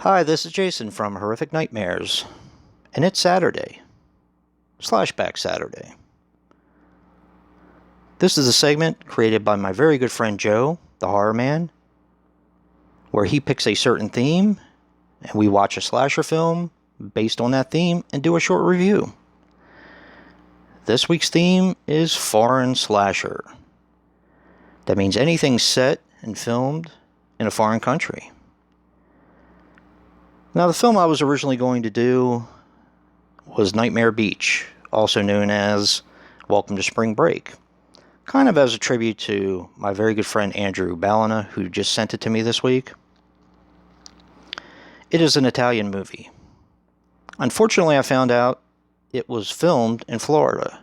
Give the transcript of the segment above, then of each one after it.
Hi, this is Jason from Horrific Nightmares, and it's Saturday. Slashback Saturday. This is a segment created by my very good friend Joe, the Horror Man, where he picks a certain theme, and we watch a slasher film based on that theme and do a short review. This week's theme is foreign slasher. That means anything set and filmed in a foreign country. Now, the film I was originally going to do was Nightmare Beach, also known as Welcome to Spring Break. Kind of as a tribute to my very good friend Andrew Ballina, who just sent it to me this week. It is an Italian movie. Unfortunately, I found out it was filmed in Florida,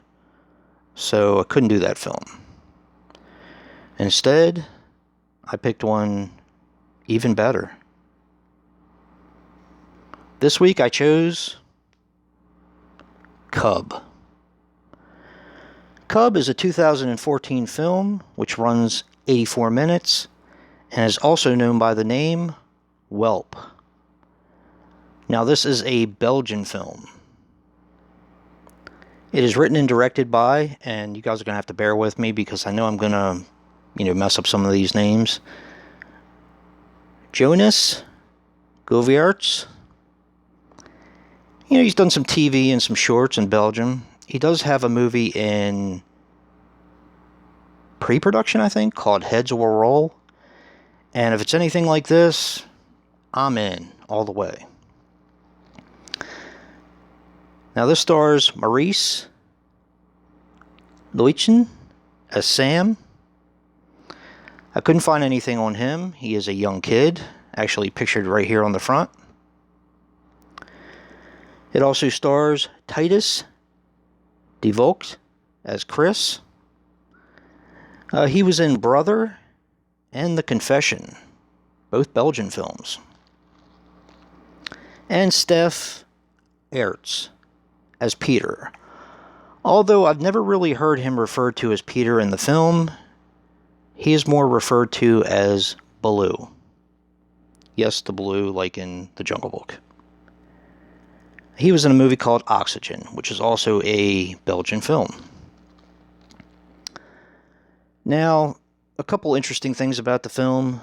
so I couldn't do that film. Instead, I picked one even better. This week I chose Cub. Cub is a 2014 film which runs 84 minutes and is also known by the name Whelp. Now, this is a Belgian film. It is written and directed by, and you guys are going to have to bear with me because I know I'm going to, mess up some of these names. Jonas Govaerts. He's done some TV and some shorts in Belgium. He does have a movie in pre-production, I think, called Heads Will Roll. And if it's anything like this, I'm in all the way. Now, this stars Maurice Luychen as Sam. I couldn't find anything on him. He is a young kid, actually pictured right here on the front. It also stars Titus de Volkt as Chris. He was in Brother and The Confession, both Belgian films. And Steph Ertz as Peter. Although I've never really heard him referred to as Peter in the film, he is more referred to as Baloo. Yes, the Baloo, like in The Jungle Book. He was in a movie called Oxygen, which is also a Belgian film. Now, a couple interesting things about the film.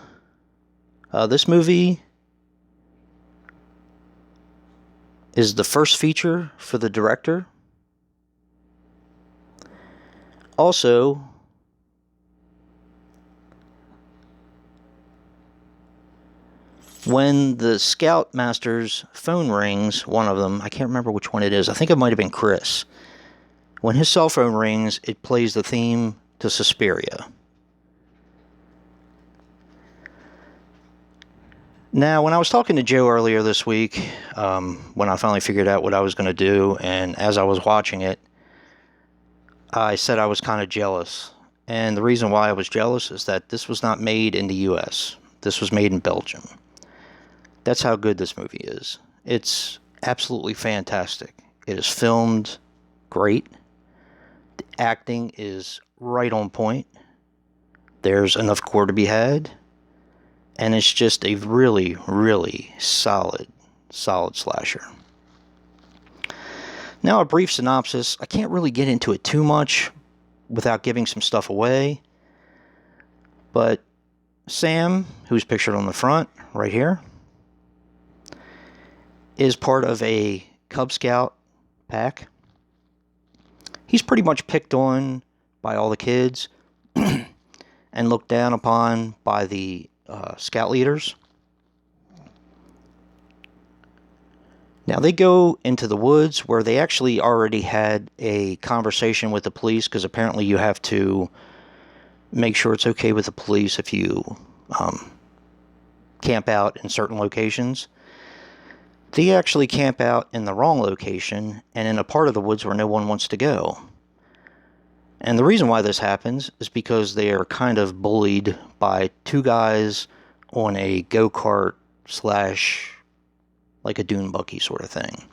This movie is the first feature for the director. Also, when the Scoutmaster's phone rings, one of them, I can't remember which one it is, I think it might have been Chris. When his cell phone rings, it plays the theme to Suspiria. Now, when I was talking to Joe earlier this week, when I finally figured out what I was going to do, and as I was watching it, I said I was kind of jealous. And the reason why I was jealous is that this was not made in the U.S. This was made in Belgium. That's how good this movie is. It's absolutely fantastic. It is filmed great. The acting is right on point. There's enough gore to be had. And it's just a really, really solid slasher. Now, a brief synopsis. I can't really get into it too much without giving some stuff away. But Sam, who's pictured on the front right here, is part of a Cub Scout pack. He's pretty much picked on by all the kids and looked down upon by the scout leaders. Now, they go into the woods where they actually already had a conversation with the police, because apparently you have to make sure it's okay with the police if you camp out in certain locations. They actually camp out in the wrong location and in a part of the woods where no one wants to go. And the reason why this happens is because they are kind of bullied by two guys on a go-kart / like a dune buggy sort of thing.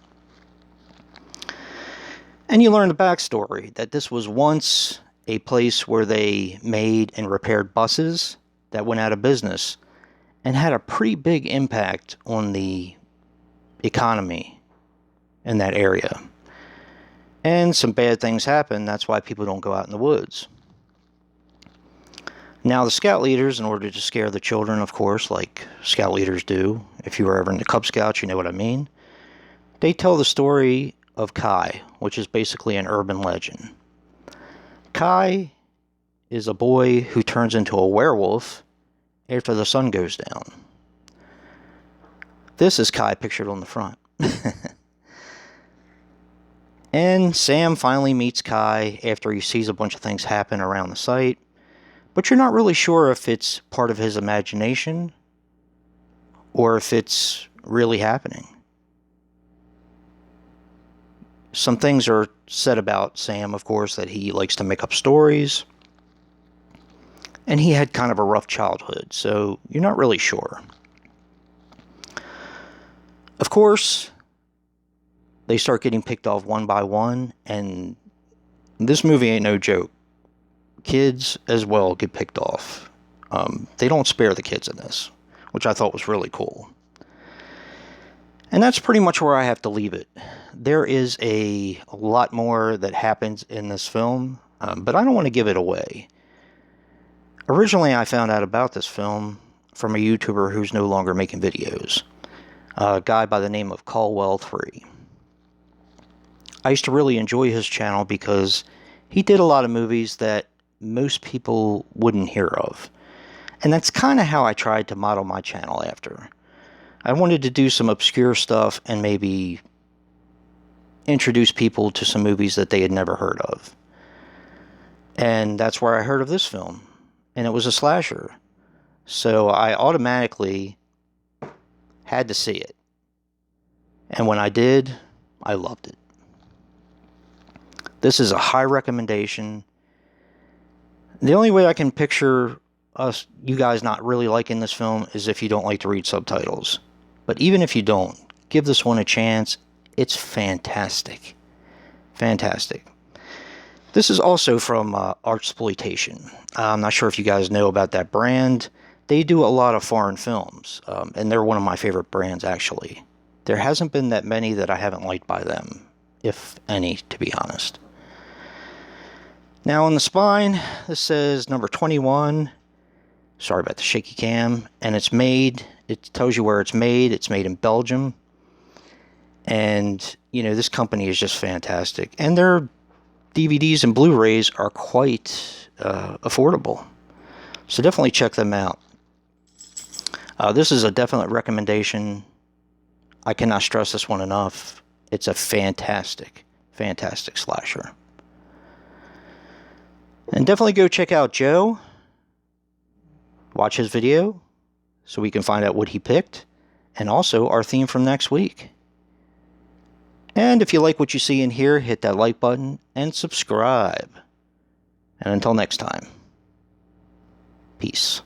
And you learn the backstory, that this was once a place where they made and repaired buses that went out of business and had a pretty big impact on the economy in that area. And some bad things happen. That's why people don't go out in the woods. Now, the scout leaders, in order to scare the children, of course, like scout leaders do, if you were ever in the Cub Scouts, you know what I mean, they tell the story of Kai, which is basically an urban legend. Kai is a boy who turns into a werewolf after the sun goes down. This is Kai pictured on the front. And Sam finally meets Kai after he sees a bunch of things happen around the site, but you're not really sure if it's part of his imagination or if it's really happening. Some things are said about Sam, of course, that he likes to make up stories, and he had kind of a rough childhood, so you're not really sure. Of course, they start getting picked off one by one, and this movie ain't no joke. Kids as well get picked off. They don't spare the kids in this, which I thought was really cool. And that's pretty much where I have to leave it. There is a lot more that happens in this film, but I don't want to give it away. Originally, I found out about this film from a YouTuber who's no longer making videos, a guy by the name of Caldwell3. I used to really enjoy his channel because he did a lot of movies that most people wouldn't hear of. And that's kind of how I tried to model my channel after. I wanted to do some obscure stuff and maybe introduce people to some movies that they had never heard of. And that's where I heard of this film. And it was a slasher. So I automatically had to see it. And when I did, I loved it. This is a high recommendation. The only way I can picture you guys not really liking this film is if you don't like to read subtitles. But even if you don't, give this one a chance. It's fantastic. Fantastic. This is also from Archsploitation. I'm not sure if you guys know about that brand. They do a lot of foreign films, and they're one of my favorite brands, actually. There hasn't been that many that I haven't liked by them, if any, to be honest. Now on the spine, this says number 21. Sorry about the shaky cam. And it's made, it tells you where it's made. It's made in Belgium. And, you know, this company is just fantastic. And their DVDs and Blu-rays are quite affordable. So definitely check them out. This is a definite recommendation. I cannot stress this one enough. It's a fantastic, fantastic slasher. And definitely go check out Joe. Watch his video so we can find out what he picked. And also our theme from next week. And if you like what you see in here, hit that like button and subscribe. And until next time, peace.